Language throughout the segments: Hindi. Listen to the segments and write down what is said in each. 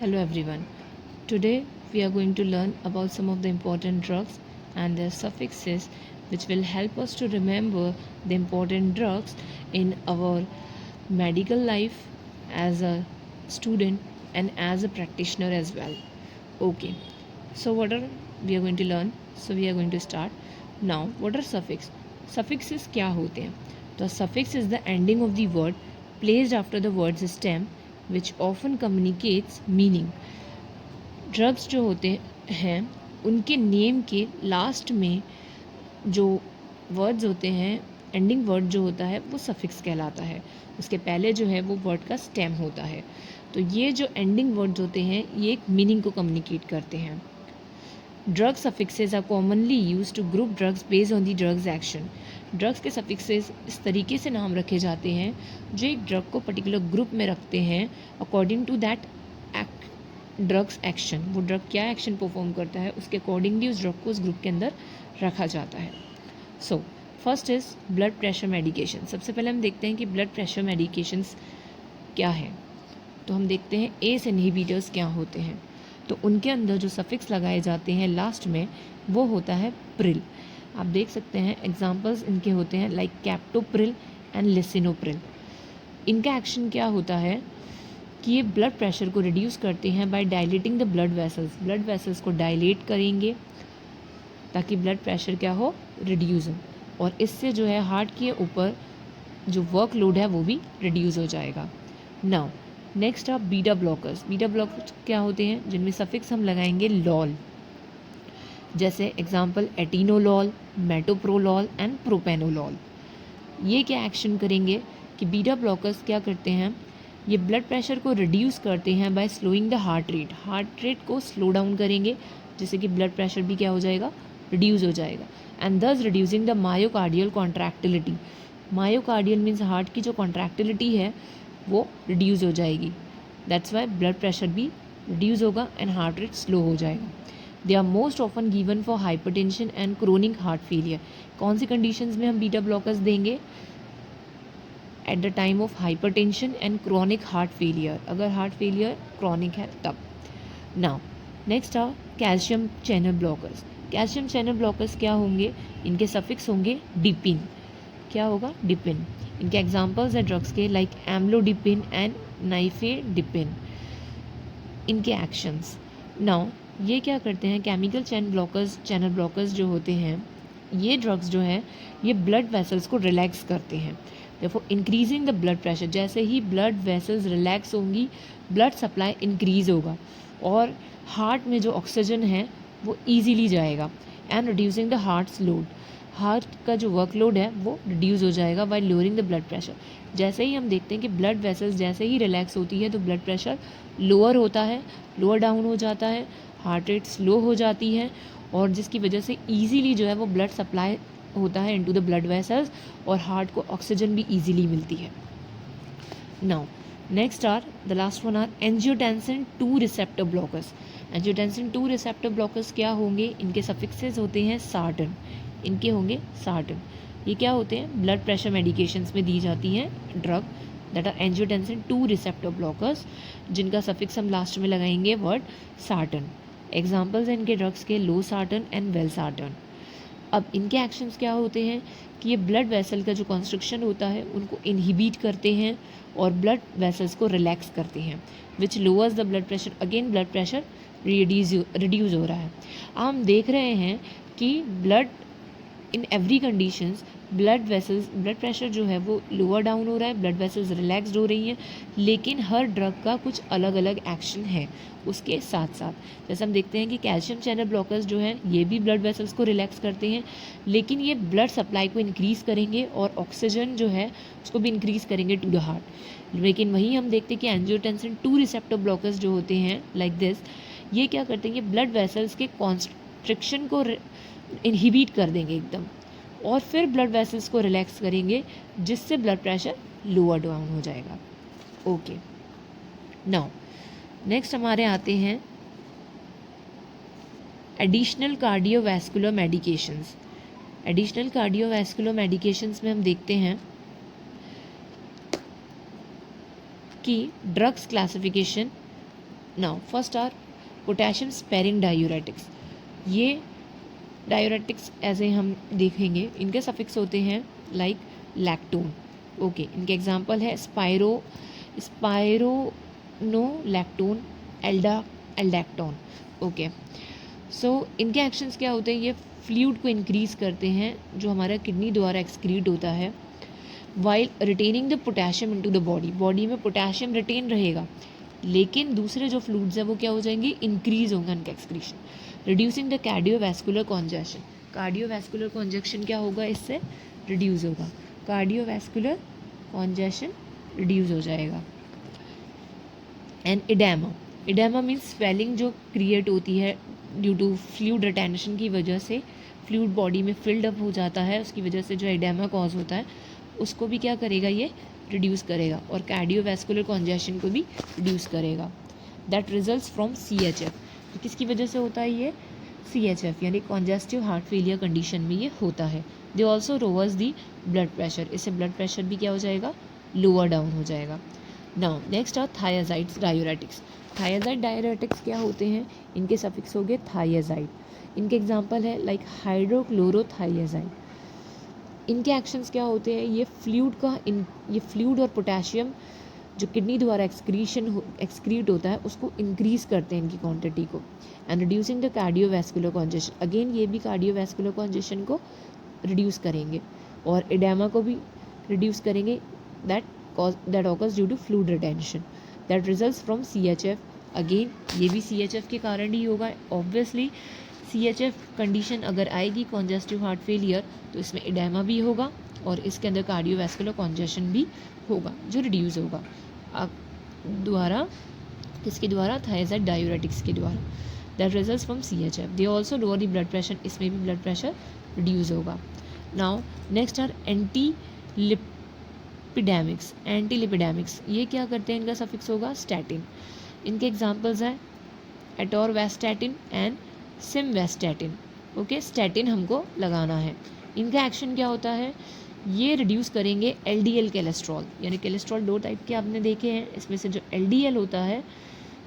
Hello everyone. Today we are going to learn about some of the important drugs and their suffixes which will help us to remember the important drugs in our medical life as a student and as a practitioner as well. Okay. So what are we are going to learn? So we are going to start. Now what are suffix? Suffixes क्या होते हैं? The suffix is the ending of the word placed after the word's stem which often communicates meaning. Drugs जो होते हैं उनके नेम के लास्ट में जो वर्ड्स होते हैं, एंडिंग वर्ड जो होता है वो सफिक्स कहलाता है. उसके पहले जो है वो वर्ड का स्टेम होता है. तो ये जो एंडिंग वर्ड्स होते हैं ये एक मीनिंग को कम्युनिकेट करते हैं. Drug suffixes are commonly use to group drugs based on the drugs action. Drugs के सफिक्सेज इस तरीके से नाम रखे जाते हैं जो एक ड्रग को पर्टिकुलर ग्रुप में रखते हैं according to that drugs action. वो ड्रग क्या एक्शन परफॉर्म करता है उसके अकॉर्डिंगली उस ड्रग को उस ग्रुप के अंदर रखा जाता है. So first is blood pressure medication. सबसे पहले हम देखते हैं कि ब्लड प्रेशर मेडिकेशंस क्या है. तो हम देखते हैं एस इनहिबिटर्स क्या होते हैं. तो उनके अंदर जो सफिक्स लगाए जाते हैं लास्ट में वो होता है प्रिल. आप देख सकते हैं एग्जांपल्स इनके होते हैं लाइक कैप्टोप्रिल एंड लिसिनोप्रिल. इनका एक्शन क्या होता है कि ये ब्लड प्रेशर को रिड्यूस करते हैं by dilating the blood vessels. Blood vessels को डायलेट करेंगे ताकि ब्लड प्रेशर क्या हो, रिड्यूस हो. और इससे जो है हार्ट के ऊपर जो वर्कलोड है वो भी रिड्यूस हो जाएगा. नाउ नेक्स्ट आप बीटा ब्लॉकर्स. बीटा ब्लॉकर्स क्या होते हैं जिनमें सफिक्स हम लगाएंगे लॉल. जैसे example atenolol, metoprolol and propranolol. ये क्या एक्शन करेंगे कि बीटा ब्लॉकर्स क्या करते हैं, ये ब्लड प्रेशर को रिड्यूस करते हैं by slowing the heart rate. Heart rate को स्लो डाउन करेंगे जिससे कि ब्लड प्रेशर भी क्या हो जाएगा, रिड्यूस हो जाएगा. And thus reducing the myocardial contractility. Myocardial means heart की जो कॉन्ट्रैक्टिलिटी है वो रिड्यूस हो जाएगी. दैट्स वाई ब्लड प्रेशर भी रिड्यूस होगा एंड हार्ट रेट स्लो हो जाएगा. They are most often given for hypertension and chronic heart failure. कौन सी कंडीशंस में हम बीटा ब्लॉकर्स देंगे? At the time of hypertension and chronic heart failure. अगर हार्ट फेलियर क्रॉनिक है तब. Now next are calcium channel blockers. Calcium channel blockers क्या होंगे, इनके सफिक्स होंगे डिपिन. क्या होगा, डिपिन. इनके एग्जांपल्स है ड्रग्स के लाइक एम्लोडिपिन एंड नाइफेडिपिन. इनके एक्शंस. नाउ ये क्या करते हैं, केमिकल चैनल ब्लॉकर्स जो होते हैं ये ड्रग्स जो है ये ब्लड वेसल्स को रिलैक्स करते हैं. देखो इंक्रीजिंग द ब्लड प्रेशर. जैसे ही ब्लड वेसल्स रिलैक्स होंगी ब्लड सप्लाई इंक्रीज होगा और हार्ट में जो ऑक्सीजन है वो ईजीली जाएगा. And reducing the hearts load. Heart का जो वर्कलोड है वो रिड्यूस हो जाएगा bye lowering the blood pressure. जैसे ही हम देखते हैं कि ब्लड वेसल्स जैसे ही रिलैक्स होती है तो ब्लड प्रेशर लोअर होता है, लोअर डाउन हो जाता है, हार्ट रेट स्लो हो जाती है और जिसकी वजह से ईजीली जो है वो ब्लड सप्लाई होता है इनटू द ब्लड वेसल्स और हार्ट को ऑक्सीजन भी इजीली मिलती है. Now next are the last one are angiotensin 2 receptor blockers. Angiotensin 2 receptor blockers क्या होंगे, इनके सफिक्सेस होते हैं सार्टन. इनके होंगे सार्टन. ये क्या होते हैं, ब्लड प्रेशर मेडिकेशंस में दी जाती हैं drug that are angiotensin 2 receptor blockers जिनका सफिक्स हम लास्ट में लगाएंगे वर्ड सार्टन. एग्जाम्पल्स हैं इनके ड्रग्स के लो सार्टन एंड वेल सार्टन. अब इनके एक्शंस क्या होते हैं कि ये ब्लड वेसल का जो कंस्ट्रक्शन होता है उनको इनहिबिट करते हैं और ब्लड वेसल्स को रिलैक्स करते हैं which lowers the blood pressure. Again blood pressure reduce हो रहा है. हम देख रहे हैं कि blood in every conditions blood pressure जो है वो लोअर डाउन हो रहा है, ब्लड वेसल्स रिलैक्सड हो रही हैं, लेकिन हर ड्रग का कुछ अलग अलग एक्शन है उसके साथ साथ. जैसे हम देखते हैं कि कैल्शियम चैनल ब्लॉकर्स जो हैं ये भी ब्लड वेसल्स को रिलैक्स करते हैं लेकिन ये ब्लड सप्लाई को इंक्रीज़ करेंगे और ऑक्सीजन जो है उसको भी इंक्रीज़ करेंगे टू द हार्ट. लेकिन वहीं हम देखते हैं कि एंजियोटेंसिन 2 रिसेप्टर ब्लॉकर्स जो होते हैं लाइक दिस, ये क्या करते हैं, ये ब्लड वेसल्स के कॉन्स्ट्रिक्शन को इनहिबिट कर देंगे एकदम और फिर ब्लड वेसल्स को रिलैक्स करेंगे जिससे ब्लड प्रेशर लोअर डाउन हो जाएगा. ओके. नाउ नेक्स्ट हमारे आते हैं additional cardiovascular medications. Additional cardiovascular medications में हम देखते हैं कि drugs classification now first are potassium sparing diuretics. ये डायूरेटिक्स ऐसे हम देखेंगे, इनके सफिक्स होते हैं लाइक लैक्टोन। ओके, इनके एग्जांपल है स्पायरोनोलैक्टोन, एल्डैक्टोन। ओके, सो इनके एक्शंस क्या होते हैं, ये फ्लूइड को इंक्रीज करते हैं जो हमारा किडनी द्वारा एक्सक्रीट होता है, while retaining the potassium into the body. Body में पोटेशियम रिटेन रहेगा, लेकिन दूसरे जो फ्लूइड्स हैं वो क्या हो जाएंगे, इंक्रीज होंगे उनका excretion, reducing the cardiovascular congestion. Cardiovascular congestion क्या होगा, इससे रिड्यूस होगा, कार्डियोवैस्कुलर कॉन्जेक्शन रिड्यूस हो जाएगा। एंड इडेमा, इडेमा मीन्स स्वेलिंग जो क्रिएट होती है ड्यू टू फ्लूइड रिटेंशन की वजह से, फ्लूइड बॉडी में फिल्ड अप हो जाता है, उसकी वजह से जो इडेमा कॉज होता है उसको भी क्या करेगा, ये रिड्यूस करेगा, और कार्डियोवैस्कुलर कॉन्जेक्शन को भी रिड्यूस करेगा। That results from CHF। तो किसकी वजह से होता है ये, CHF यानी कॉन्जेस्टिव हार्ट फेलियर कंडीशन में ये होता है। They also lowers the blood pressure, इससे ब्लड प्रेशर भी क्या हो जाएगा, लोअर डाउन हो जाएगा। Now next are thiazides diuretics. Thiazide diuretics क्या होते हैं, इनके सफिक्स हो गए थायाजाइड। इनके एग्जांपल है लाइक हाइड्रोक्लोरोथायाजाइड। इनके एक्शंस क्या होते हैं, ये फ्लूइड और पोटेशियम जो किडनी द्वारा एक्सक्रीट होता है उसको इंक्रीज करते हैं इनकी क्वांटिटी को, and reducing the cardiovascular congestion. Again ये भी कार्डियोवैस्कुलर कॉन्जेशन को रिड्यूस करेंगे और इडेमा को भी रिड्यूस करेंगे, that occurs due to fluid retention that results from CHF। Again ये भी CHF के कारण ही होगा। ऑब्वियसली CHF कंडीशन अगर आएगी कॉन्जेस्टिव हार्ट फेलियर तो इसमें इडेमा भी होगा और इसके अंदर कार्डियोवैस्कुलर कॉन्जेशन भी होगा जो रिड्यूस होगा द्वारा, किसके द्वारा, थायराइड डायूरेटिक्स के द्वारा। That results from CHF। They also lower the blood pressure, इसमें भी ब्लड प्रेशर रिड्यूस होगा। Now next are antilipidemics. Antilipidemics ये क्या करते हैं, इनका सफिक्स होगा स्टैटिन। इनके एग्जांपल्स हैं एटोरवैस्टैटिन एंड सिमवैस्टैटिन। ओके, स्टैटिन हमको लगाना है। इनका एक्शन क्या होता है, ये रिड्यूस करेंगे LDL कोलेस्ट्रॉल, यानी कोलेस्ट्रॉल दो टाइप के आपने देखे हैं, इसमें से जो LDL होता है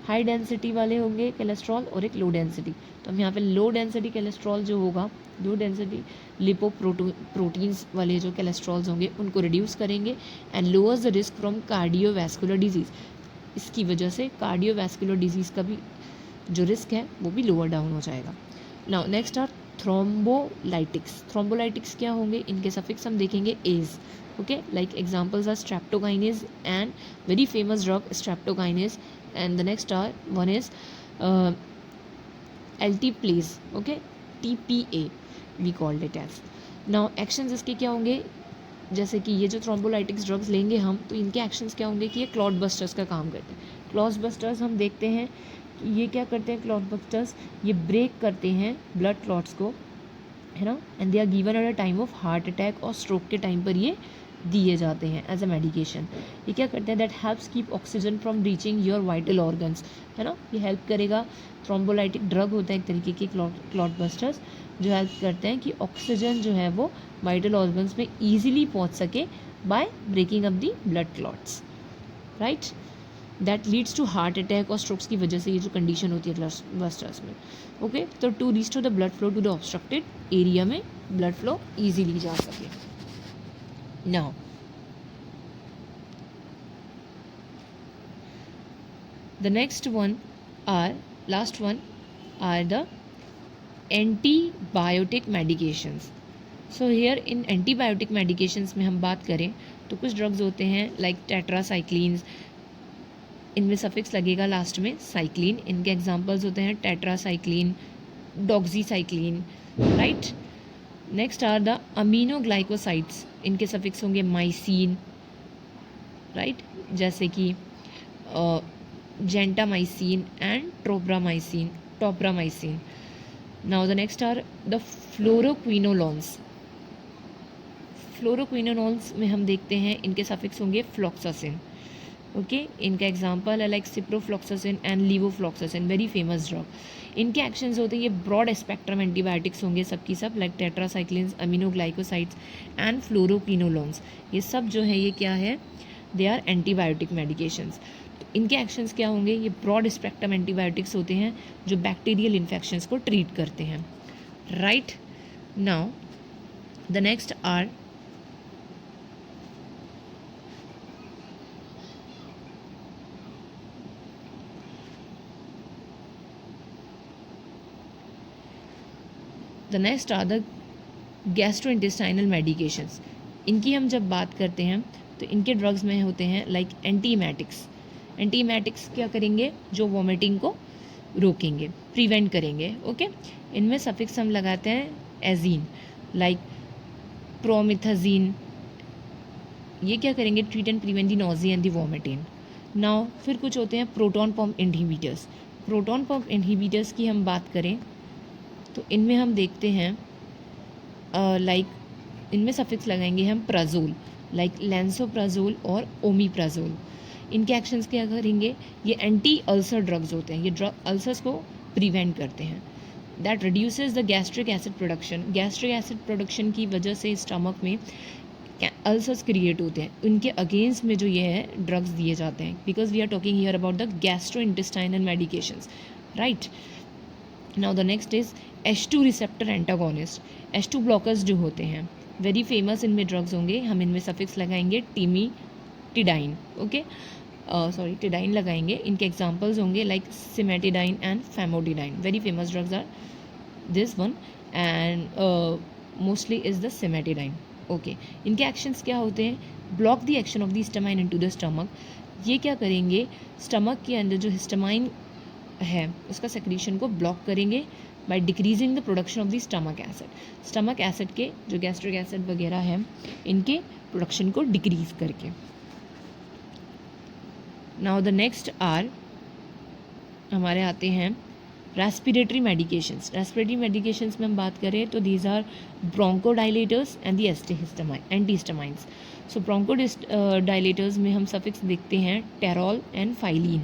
हाई डेंसिटी वाले होंगे कोलेस्ट्रॉल और एक लो डेंसिटी। तो हम यहाँ पे लो डेंसिटी कोलेस्ट्रॉल जो होगा, लो डेंसिटी लिपोप्रोटीन्स वाले जो कोलेस्ट्रॉल्स होंगे उनको रिड्यूस करेंगे and lowers the risk from cardiovascular disease. इसकी वजह से कार्डियोवैस्कुलर डिजीज़ का भी जो रिस्क है वो भी लोअर डाउन हो जाएगा। Now next are thrombolytics. Thrombolytics क्या होंगे, इनके सफिक्स हम देखेंगे ase. Okay, like examples are streptokinase and very famous drug streptokinase, and the next one is altiplase. Okay, TPA we called it as. now actions इसके क्या होंगे, जैसे कि ये जो थ्रोम्बोलाइटिक्स ड्रग्स लेंगे हम तो इनके एक्शंस क्या होंगे कि ये क्लॉट बस्टर्स का काम करते हैं। क्लॉट बस्टर्स हम देखते हैं कि ये क्या करते हैं, क्लॉट बस्टर्स ये ब्रेक करते हैं ब्लड क्लॉट्स को, है ना, and they are given at a time of heart attack और स्ट्रोक के टाइम पर ये दिए जाते हैं एज अ मेडिकेशन। ये क्या करते हैं, that helps keep oxygen from reaching your vital organs, है ना, ये हेल्प करेगा। थ्रोम्बोलाइटिक ड्रग होता है एक तरीके की क्लॉट बस्टर्स जो हेल्प करते हैं कि ऑक्सीजन जो है वो वाइटल ऑर्गन्स में ईजिली पहुंच सके by breaking up the blood clots, right. That leads to heart attack और स्ट्रोक्स की वजह से ये जो कंडीशन होती है क्लॉट बस्टर्स में। ओके, तो to restore the blood flow to the obstructed area में ब्लड फ्लो ईजिली जा सके। Now, the last one are the antibiotic medications. So here in antibiotic medications में हम बात करें तो कुछ ड्रग्स होते हैं लाइक टेट्रासाइक्लिन्स, इनमें सफिक्स लगेगा लास्ट में साइक्लिन। इनके एग्जांपल्स होते हैं tetracycline, doxycycline, right. Next are the aminoglycosides, इनके सफिक्स होंगे माइसिन, राइट, जैसे कि gentamicin and tobramycin. Now the next are the fluoroquinolones. Fluoroquinolones में हम देखते हैं इनके सफिक्स होंगे फ्लॉक्सासिन। ओके, इनका एग्जांपल है like ciprofloxacin and levofloxacin, very famous drug. इनके एक्शंस होते हैं, ये ब्रॉड स्पेक्ट्रम एंटीबायोटिक्स होंगे सबकी सब, like tetracyclines, aminoglycosides and fluoroquinolones. ये सब जो है ये क्या है, दे आर एंटीबायोटिक मेडिकेशंस। इनके एक्शंस क्या होंगे, ये ब्रॉड स्पेक्ट्रम एंटीबायोटिक्स होते हैं जो बैक्टीरियल इन्फेक्शंस को ट्रीट करते हैं, right. Now the next are the gastrointestinal medications. इनकी हम जब बात करते हैं तो इनके ड्रग्स में होते हैं लाइक एंटीमेटिक्स। एंटीमेटिक्स क्या करेंगे, जो वॉमिटिंग को रोकेंगे, प्रिवेंट करेंगे, ओके। इनमें सफिक्स हम लगाते हैं एजीन, लाइक प्रोमिथाजीन। ये क्या करेंगे, treat and prevent the nausea and the vomiting. Now फिर कुछ होते हैं proton pump inhibitors. Proton pump inhibitors की हम बात करें तो इनमें हम देखते हैं लाइक इनमें सफिक्स लगाएंगे हम प्राजोल, लाइक लैंसोप्राजोल और ओमीप्राजोल। इनके एक्शंस क्या करेंगे, ये एंटी अल्सर ड्रग्स होते हैं, ये ड्रग अल्सर्स को प्रिवेंट करते हैं। That reduces the gastric acid production. Gastric acid production की वजह से स्टमक में अल्सर्स क्रिएट होते हैं, उनके अगेंस्ट में जो ये है ड्रग्स दिए जाते हैं, because we are talking here about the gastro intestinal medications, right. Now the next is H2 receptor antagonist. H2 blockers जो होते हैं वेरी फेमस इनमें ड्रग्स होंगे, हम इनमें सफिक्स लगाएंगे टिडाइन, ओके, सॉरी टिडाइन लगाएंगे। इनके एग्जांपल्स होंगे like cimetidine and famotidine. Very famous drugs are this one and mostly is the cimetidine, okay. इनके एक्शंस क्या होते हैं, block the action of the histamine into the stomach. ये क्या करेंगे, स्टमक के अंदर जो हिस्टामाइन है उसका सेक्रीशन को ब्लॉक करेंगे by decreasing the production of the stomach acid. Stomach acid के जो गैस्ट्रिक एसिड वगैरह है इनके प्रोडक्शन को डिक्रीज करके। नाउ द नेक्स्ट आर हमारे आते हैं रेस्पिरेटरी मेडिकेशंस। रेस्पिरेटरी मेडिकेशंस में हम बात करें तो these are bronchodilators and the antihistamines. So bronchodilators में हम सफिक्स देखते हैं टेरॉल एंड फाइलिन।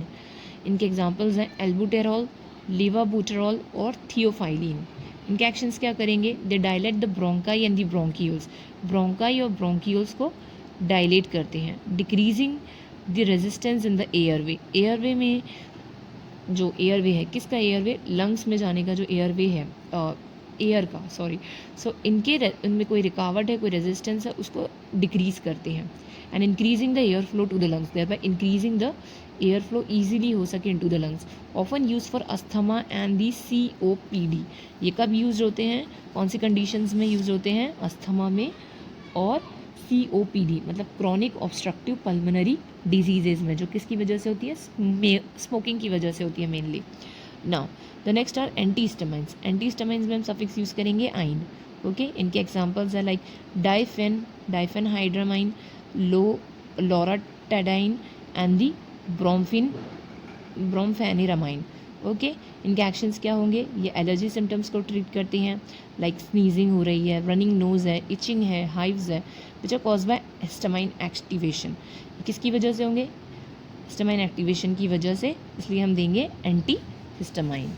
इनके एग्जांपल्स हैं एल्बुटेरॉल, लेवाबुटेरॉल और थियोफाइलिन। इनके एक्शंस क्या करेंगे, they dilate the bronchi and the bronchioles. Bronchi और ब्रोंकियोल्स को डायलेट करते हैं, decreasing the resistance in the airway. Airway में जो एयरवे है, किसका एयरवे, लंग्स में जाने का जो एयरवे है एयर का, सॉरी। सो इनमें कोई रिकावट है, कोई रेजिस्टेंस है, उसको डिक्रीज करते हैं and increasing the air flow to the lungs, thereby increasing the air flow easily हो सके into the lungs. Often use for asthma and the COPD। ये कब यूज होते हैं, कौन सी कंडीशंस में यूज होते हैं, अस्थमा में और COPD मतलब क्रॉनिक ऑब्स्ट्रक्टिव पल्मोनरी डिजीजेज में, जो किसकी वजह से होती है, स्मोकिंग की वजह से होती है mainly. Now the next are antihistamines. Antihistamines में हम सफिक्स यूज करेंगे आइन, ओके। इनके एग्जांपल्स है like diphenhydramine, loratadine and the brompheniramine, okay. इनके एक्शंस क्या होंगे, ये एलर्जी सिम्टम्स को ट्रीट करते हैं, लाइक स्नीजिंग हो रही है, रनिंग नोज है, इचिंग है, हाइव्स है, which are cause by histamine activation. किसकी वजह से होंगे, हिस्टामाइन एक्टिवेशन की वजह से, इसलिए हम देंगे anti histamine.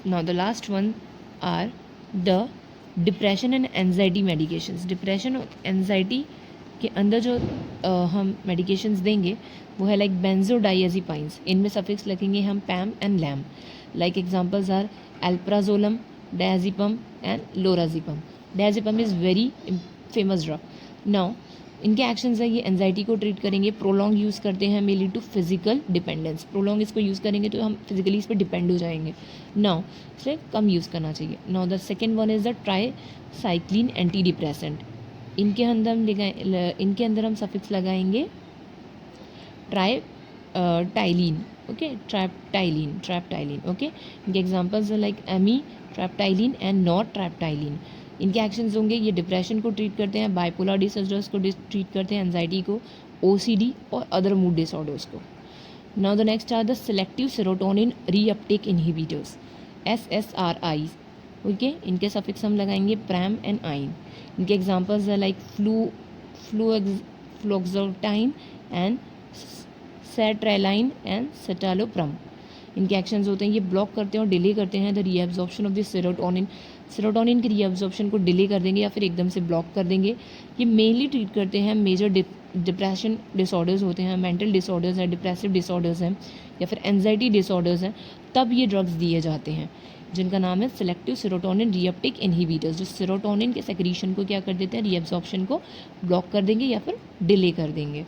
Now the last one are the depression and anxiety medications. Depression और एनजाइटी के अंदर जो हम मेडिकेशंस देंगे वो है लाइक बेंजोडाइएज़ेपाइंस। इनमें सफिक्स लगेंगे हम pam and lam. Like examples are alprazolam, diazepam and lorazepam. Diazepam is very famous drug. Now इनके एक्शंस है, ये एनजाइटी को ट्रीट करेंगे, प्रोलॉन्ग यूज़ करते हैं, may lead to physical dependence. Prolong इसको यूज़ करेंगे तो हम फिजिकली इस पर डिपेंड हो जाएंगे। नाउ इसलिए कम यूज़ करना चाहिए। Now the second one is the tricyclic anti depressant. इनके अंदर हम सफिक्स लगाएंगे टाइलिन, ओके, ट्रैप्टाइलिन, ओके। इनके एग्जांपल्स हैं like amitriptyline and nortriptyline. इनके एक्शंस होंगे, ये डिप्रेशन को ट्रीट करते हैं, बाइपोलर डिसऑर्डर्स को ट्रीट करते हैं, एंजाइटी को, OCD और अदर मूड डिसऑर्डर्स को। Now the next are the selective serotonin reuptake inhibitors, SSRIs, okay. इनके सफिक्स हम लगाएंगे प्रैम एंड आइन। इनके एग्जांपल्स है like fluoxetine and sertraline and citalopram. इनके एक्शंस होते हैं, ये ब्लॉक करते हैं और डिले करते हैं the reabsorption of the serotonin serotonin की रीअब्जॉर्प्शन को डिले कर देंगे या फिर एकदम से ब्लॉक कर देंगे। ये मेनली ट्रीट करते हैं मेजर डिप्रेशन डिसऑर्डर्स होते हैं, मेंटल डिसऑर्डर्स हैं, डिप्रेसिव डिसऑर्डर्स हैं या फिर एंजाइटी डिसऑर्डर्स हैं, तब ये ड्रग्स दिए जाते हैं, जिनका नाम है सेलेक्टिव सेरोटोनिन रीअपटेक इनहिबिटर्स, जो सेरोटोनिन के सेक्रीशन को क्या कर देते हैं, रीअब्जॉर्प्शन को ब्लॉक कर देंगे या फिर डिले कर देंगे।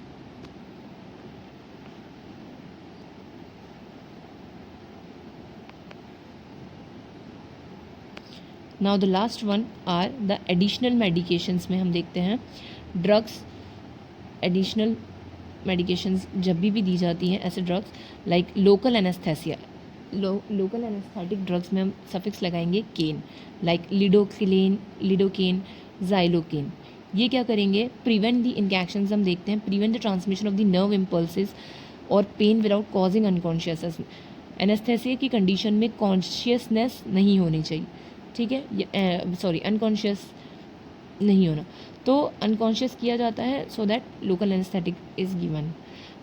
Now the last one are the additional medications में हम देखते हैं ड्रग्स, एडिशनल मेडिकेशंस जब भी दी जाती हैं ऐसे drugs like local anaesthesia, local anaesthetic drugs में हम सफिक्स लगाएंगे केन, लाइक लिडोकेन, जाइलोकेन। ये क्या करेंगे, प्रिवेंट दी इनके एक्शंस हम देखते हैं, prevent the transmission of the nerve impulses और pain without causing unconsciousness. Anaesthesia की कंडीशन में कॉन्शियसनेस नहीं होनी चाहिए, ठीक है, सॉरी अनकॉन्शियस नहीं होना, तो अनकॉन्शियस किया जाता है so that local anaesthetic is given.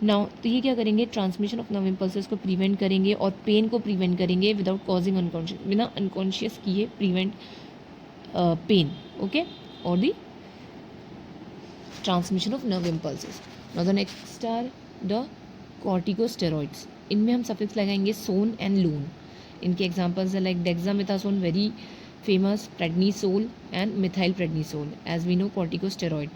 Now तो ये क्या करेंगे, ट्रांसमिशन ऑफ नर्व इम्पल्सेस को प्रिवेंट करेंगे और पेन को प्रिवेंट करेंगे विदाउट कॉजिंग अनकॉन्शियस, बिना अनकॉन्शियस किए प्रिवेंट पेन, ओके, और the transmission of nerve impulses. Now the next are the corticosteroids. इनमें हम सफिक्स लगाएंगे सोन एंड लून। इनके एग्जांपल्स है like dexamethasone very famous, prednisolone and methyl prednisolone, as we know corticosteroid.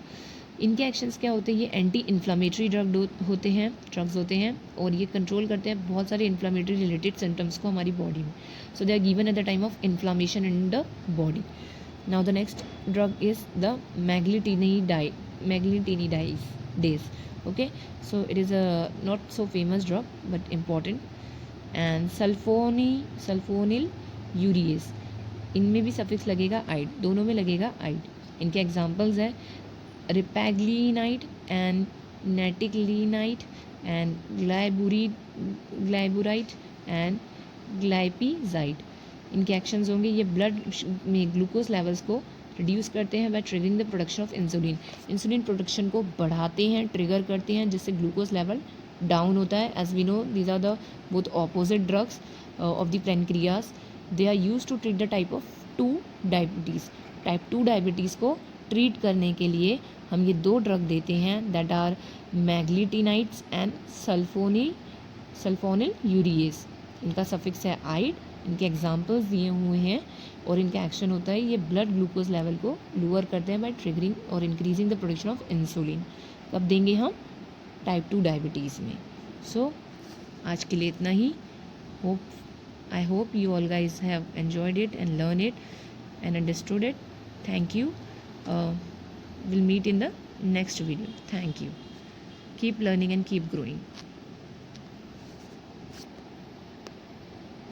इनके एक्शंस क्या होते हैं, ये एंटी इन्फ्लामेटरी ड्रग्स होते हैं और ये कंट्रोल करते हैं बहुत सारे इन्फ्लामेटरी रिलेटेड सिम्टम्स को हमारी बॉडी में, so they are given at the time of inflammation in the body. Now the next drug is the meglitinides, okay, so it is a not so famous drug but important, and sulphonyl यूरिएस, इनमें भी सफिक्स लगेगा आइड, दोनों में लगेगा आइड। इनके एग्जांपल्स है रिपैग्लिनाइड एंड नेटिक्लिनाइड एंड ग्लाइबुराइड एंड ग्लाइपिजाइड। इनके एक्शंस होंगे, ये ब्लड में ग्लूकोज लेवल्स को रिड्यूस करते हैं by triggering the production of insulin, insulin production को बढ़ाते हैं, ट्रिगर करते हैं, जिससे ग्लूकोज लेवल डाउन होता है। As we know these are the both opposite drugs of the pancreas, they are use to treat the type of 2 diabetes. Type 2 diabetes को ट्रीट करने के लिए हम ये 2 ड्रग देते हैं, that are meglitinides and sulfonylureas. इनका सफिक्स है आइड, इनके एग्जाम्पल्स दिए हुए हैं और इनका एक्शन होता है, ये ब्लड ग्लूकोज लेवल को लोअर करते हैं बाय ट्रिगरिंग और increasing the production of insulin. कब देंगे हम, टाइप 2 डायबिटीज़ में। सो आज के लिए इतना ही। I hope you all guys have enjoyed it and learned it and understood it. Thank you. We'll meet in the next video. Thank you. Keep learning and keep growing.